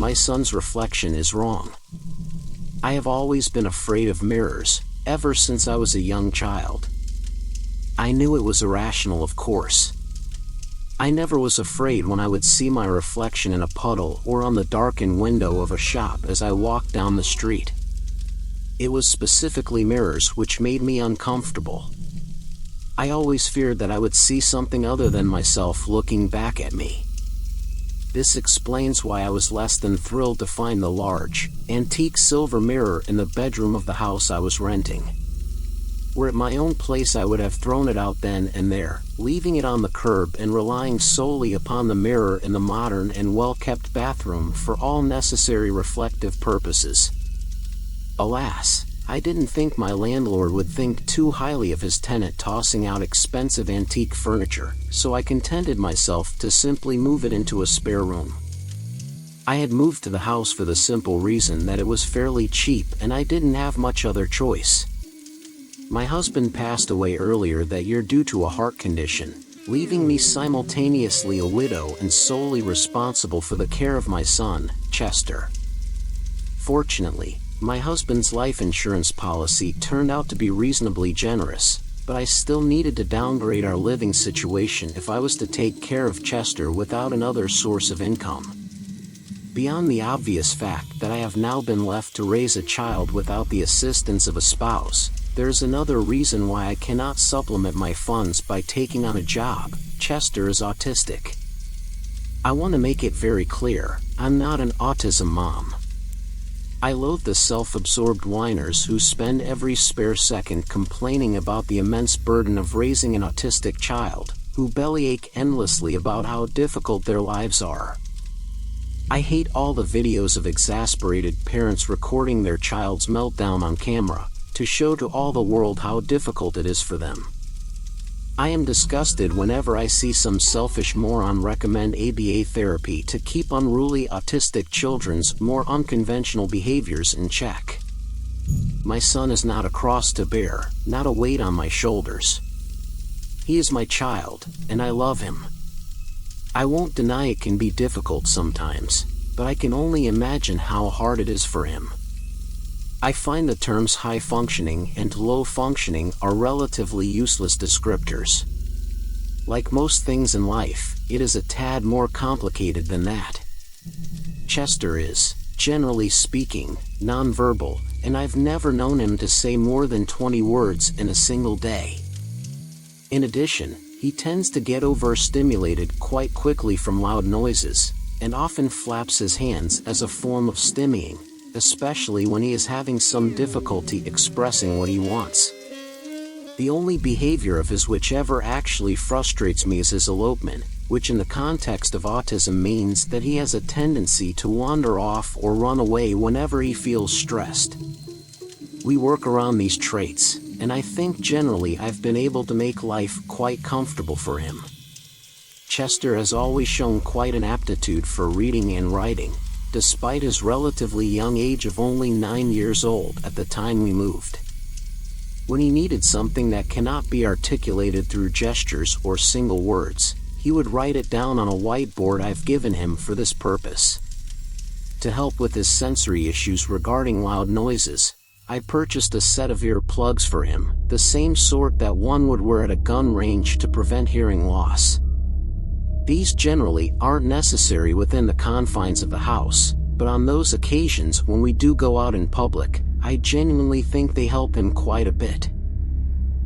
my son's reflection is wrong. I have always been afraid of mirrors, ever since I was a young child. I knew it was irrational, of course. I never was afraid when I would see my reflection in a puddle or on the darkened window of a shop as I walked down the street. It was specifically mirrors which made me uncomfortable. I always feared that I would see something other than myself looking back at me. This explains why I was less than thrilled to find the large, antique silver mirror in the bedroom of the house I was renting. Were it my own place, I would have thrown it out then and there, leaving it on the curb and relying solely upon the mirror in the modern and well-kept bathroom for all necessary reflective purposes. Alas, I didn't think my landlord would think too highly of his tenant tossing out expensive antique furniture, so I contented myself to simply move it into a spare room. I had moved to the house for the simple reason that it was fairly cheap and I didn't have much other choice. My husband passed away earlier that year due to a heart condition, leaving me simultaneously a widow and solely responsible for the care of my son, Chester. Fortunately, my husband's life insurance policy turned out to be reasonably generous, but I still needed to downgrade our living situation if I was to take care of Chester without another source of income. Beyond the obvious fact that I have now been left to raise a child without the assistance of a spouse, there's another reason why I cannot supplement my funds by taking on a job. Chester is autistic. I want to make it very clear, I'm not an autism mom. I loathe the self-absorbed whiners who spend every spare second complaining about the immense burden of raising an autistic child, who bellyache endlessly about how difficult their lives are. I hate all the videos of exasperated parents recording their child's meltdown on camera, to show to all the world how difficult it is for them. I am disgusted whenever I see some selfish moron recommend ABA therapy to keep unruly autistic children's more unconventional behaviors in check. My son is not a cross to bear, not a weight on my shoulders. He is my child, and I love him. I won't deny it can be difficult sometimes, but I can only imagine how hard it is for him. I find the terms high functioning and low functioning are relatively useless descriptors. Like most things in life, it is a tad more complicated than that. Chester is, generally speaking, nonverbal, and I've never known him to say more than 20 words in a single day. In addition, he tends to get overstimulated quite quickly from loud noises, and often flaps his hands as a form of stimmying, especially when he is having some difficulty expressing what he wants. The only behavior of his which ever actually frustrates me is his elopement, which in the context of autism means that he has a tendency to wander off or run away whenever he feels stressed. We work around these traits, and I think generally I've been able to make life quite comfortable for him. Chester has always shown quite an aptitude for reading and writing, despite his relatively young age of only 9 years old at the time we moved. When he needed something that cannot be articulated through gestures or single words, he would write it down on a whiteboard I've given him for this purpose. To help with his sensory issues regarding loud noises, I purchased a set of earplugs for him, the same sort that one would wear at a gun range to prevent hearing loss. These generally aren't necessary within the confines of the house, but on those occasions when we do go out in public, I genuinely think they help him quite a bit.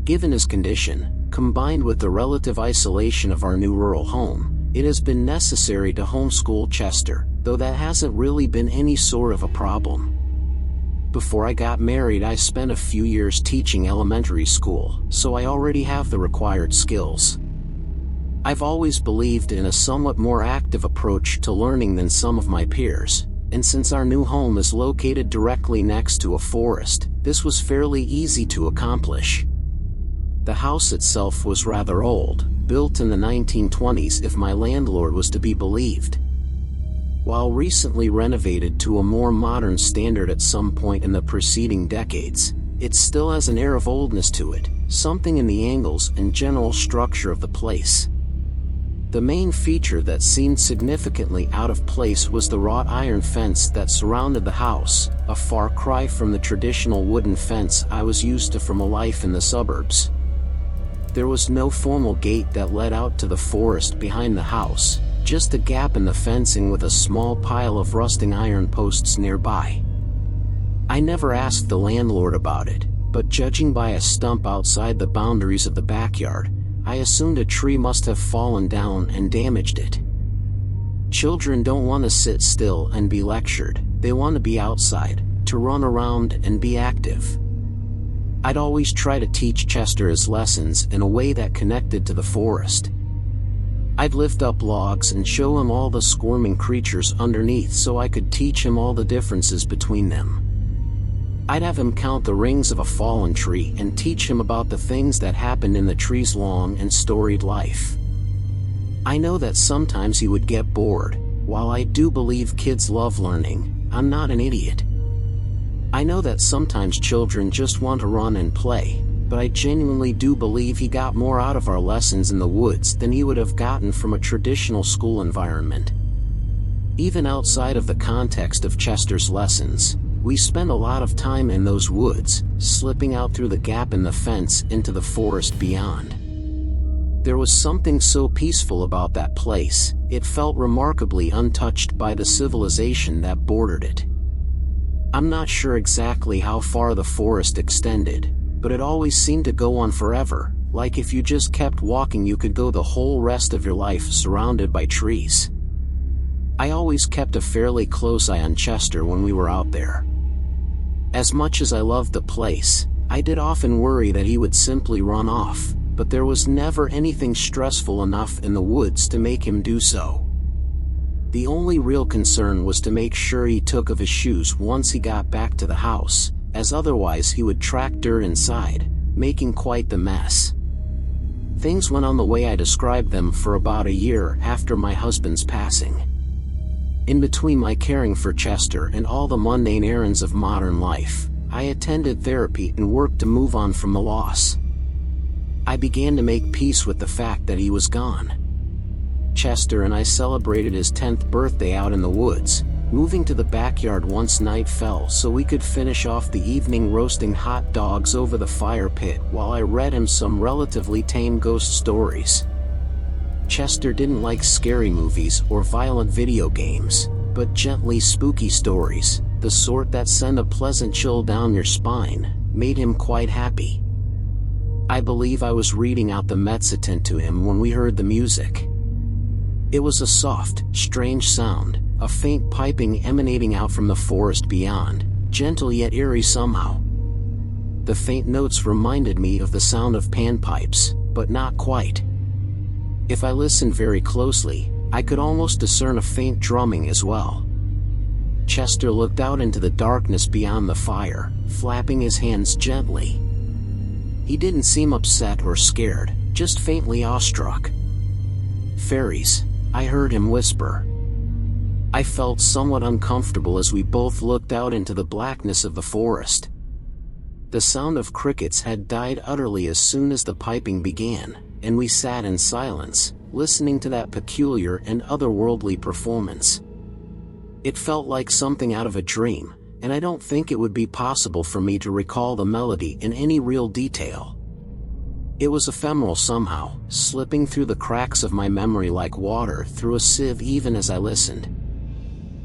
Given his condition, combined with the relative isolation of our new rural home, it has been necessary to homeschool Chester, though that hasn't really been any sort of a problem. Before I got married, I spent a few years teaching elementary school, so I already have the required skills. I've always believed in a somewhat more active approach to learning than some of my peers, and since our new home is located directly next to a forest, this was fairly easy to accomplish. The house itself was rather old, built in the 1920s if my landlord was to be believed. While recently renovated to a more modern standard at some point in the preceding decades, it still has an air of oldness to it, something in the angles and general structure of the place. The main feature that seemed significantly out of place was the wrought iron fence that surrounded the house, a far cry from the traditional wooden fence I was used to from a life in the suburbs. There was no formal gate that led out to the forest behind the house, just a gap in the fencing with a small pile of rusting iron posts nearby. I never asked the landlord about it, but judging by a stump outside the boundaries of the backyard, I assumed a tree must have fallen down and damaged it. Children don't want to sit still and be lectured, they want to be outside, to run around and be active. I'd always try to teach Chester his lessons in a way that connected to the forest. I'd lift up logs and show him all the squirming creatures underneath so I could teach him all the differences between them. I'd have him count the rings of a fallen tree and teach him about the things that happened in the tree's long and storied life. I know that sometimes he would get bored. While I do believe kids love learning, I'm not an idiot. I know that sometimes children just want to run and play, but I genuinely do believe he got more out of our lessons in the woods than he would have gotten from a traditional school environment. Even outside of the context of Chester's lessons, we spent a lot of time in those woods, slipping out through the gap in the fence into the forest beyond. There was something so peaceful about that place, it felt remarkably untouched by the civilization that bordered it. I'm not sure exactly how far the forest extended, but it always seemed to go on forever, like if you just kept walking you could go the whole rest of your life surrounded by trees. I always kept a fairly close eye on Chester when we were out there. As much as I loved the place, I did often worry that he would simply run off, but there was never anything stressful enough in the woods to make him do so. The only real concern was to make sure he took off his shoes once he got back to the house, as otherwise he would track dirt inside, making quite the mess. Things went on the way I described them for about a year after my husband's passing. In between my caring for Chester and all the mundane errands of modern life, I attended therapy and worked to move on from the loss. I began to make peace with the fact that he was gone. Chester and I celebrated his 10th birthday out in the woods, moving to the backyard once night fell so we could finish off the evening roasting hot dogs over the fire pit while I read him some relatively tame ghost stories. Chester didn't like scary movies or violent video games, but gently spooky stories, the sort that send a pleasant chill down your spine, made him quite happy. I believe I was reading out the Nosleep to him when we heard the music. It was a soft, strange sound, a faint piping emanating out from the forest beyond, gentle yet eerie somehow. The faint notes reminded me of the sound of panpipes, but not quite. If I listened very closely, I could almost discern a faint drumming as well. Chester looked out into the darkness beyond the fire, flapping his hands gently. He didn't seem upset or scared, just faintly awestruck. "Fairies," I heard him whisper. I felt somewhat uncomfortable as we both looked out into the blackness of the forest. The sound of crickets had died utterly as soon as the piping began, and we sat in silence, listening to that peculiar and otherworldly performance. It felt like something out of a dream, and I don't think it would be possible for me to recall the melody in any real detail. It was ephemeral somehow, slipping through the cracks of my memory like water through a sieve even as I listened.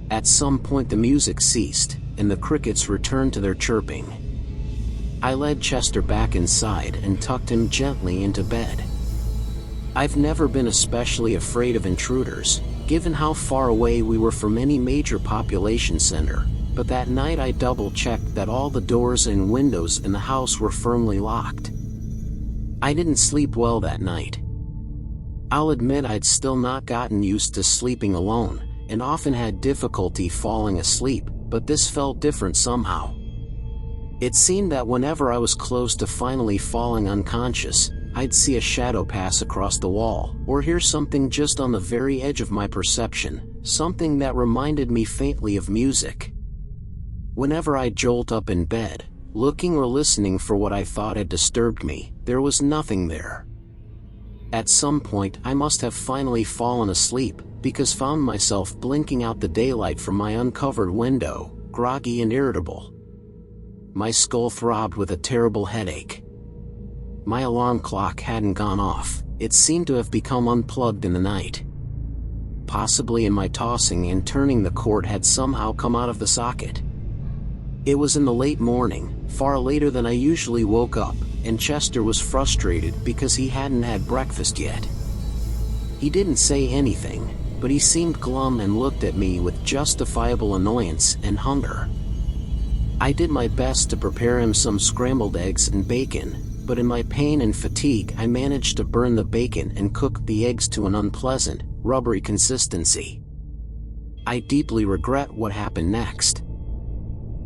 At some point the music ceased, and the crickets returned to their chirping. I led Chester back inside and tucked him gently into bed. I've never been especially afraid of intruders, given how far away we were from any major population center, but that night I double-checked that all the doors and windows in the house were firmly locked. I didn't sleep well that night. I'll admit I'd still not gotten used to sleeping alone, and often had difficulty falling asleep, but this felt different somehow. It seemed that whenever I was close to finally falling unconscious, I'd see a shadow pass across the wall, or hear something just on the very edge of my perception, something that reminded me faintly of music. Whenever I'd jolt up in bed, looking or listening for what I thought had disturbed me, there was nothing there. At some point I must have finally fallen asleep, because found myself blinking out the daylight from my uncovered window, groggy and irritable. My skull throbbed with a terrible headache. My alarm clock hadn't gone off, it seemed to have become unplugged in the night. Possibly in my tossing and turning the cord had somehow come out of the socket. It was in the late morning, far later than I usually woke up, and Chester was frustrated because he hadn't had breakfast yet. He didn't say anything, but he seemed glum and looked at me with justifiable annoyance and hunger. I did my best to prepare him some scrambled eggs and bacon, but in my pain and fatigue I managed to burn the bacon and cook the eggs to an unpleasant, rubbery consistency. I deeply regret what happened next.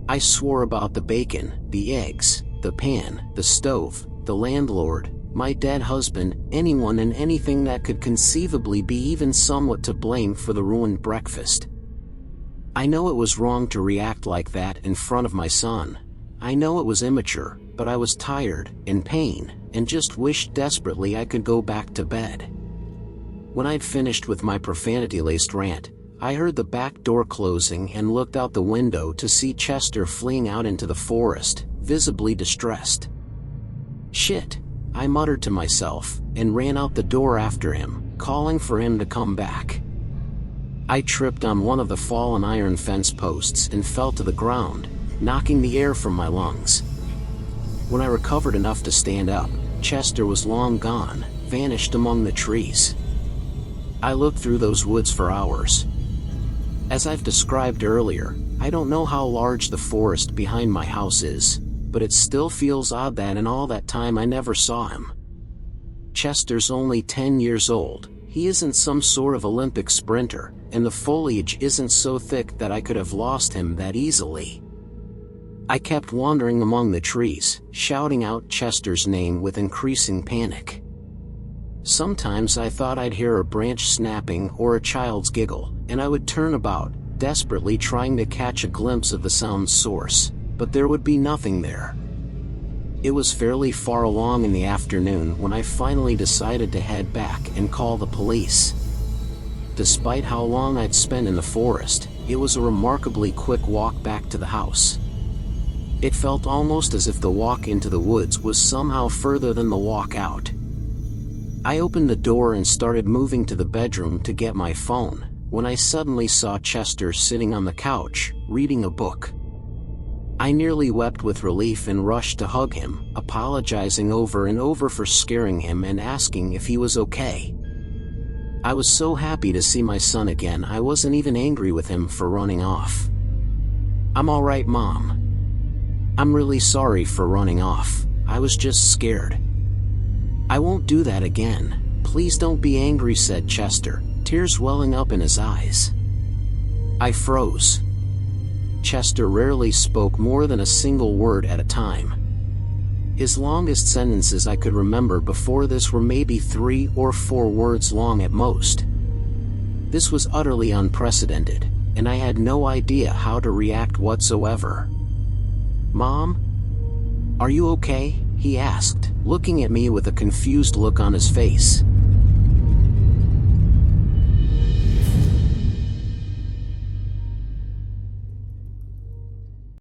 I swore about the bacon, the eggs, the pan, the stove, the landlord, my dead husband, anyone and anything that could conceivably be even somewhat to blame for the ruined breakfast. I know it was wrong to react like that in front of my son. I know it was immature, but I was tired, in pain, and just wished desperately I could go back to bed. When I'd finished with my profanity-laced rant, I heard the back door closing and looked out the window to see Chester fleeing out into the forest, visibly distressed. "Shit," I muttered to myself, and ran out the door after him, calling for him to come back. I tripped on one of the fallen iron fence posts and fell to the ground, knocking the air from my lungs. When I recovered enough to stand up, Chester was long gone, vanished among the trees. I looked through those woods for hours. As I've described earlier, I don't know how large the forest behind my house is, but it still feels odd that in all that time I never saw him. Chester's only 10 years old, he isn't some sort of Olympic sprinter, and the foliage isn't so thick that I could have lost him that easily. I kept wandering among the trees, shouting out Chester's name with increasing panic. Sometimes I thought I'd hear a branch snapping or a child's giggle, and I would turn about, desperately trying to catch a glimpse of the sound's source, but there would be nothing there. It was fairly far along in the afternoon when I finally decided to head back and call the police. Despite how long I'd spent in the forest, it was a remarkably quick walk back to the house. It felt almost as if the walk into the woods was somehow further than the walk out. I opened the door and started moving to the bedroom to get my phone, when I suddenly saw Chester sitting on the couch, reading a book. I nearly wept with relief and rushed to hug him, apologizing over and over for scaring him and asking if he was okay. I was so happy to see my son again I wasn't even angry with him for running off. "I'm all right, Mom. I'm really sorry for running off. I was just scared." "I won't do that again. Please don't be angry," said Chester, tears welling up in his eyes. I froze. Chester rarely spoke more than a single word at a time. His longest sentences I could remember before this were maybe 3 or 4 words long at most. This was utterly unprecedented, and I had no idea how to react whatsoever. "Mom? Are you okay?" he asked, looking at me with a confused look on his face.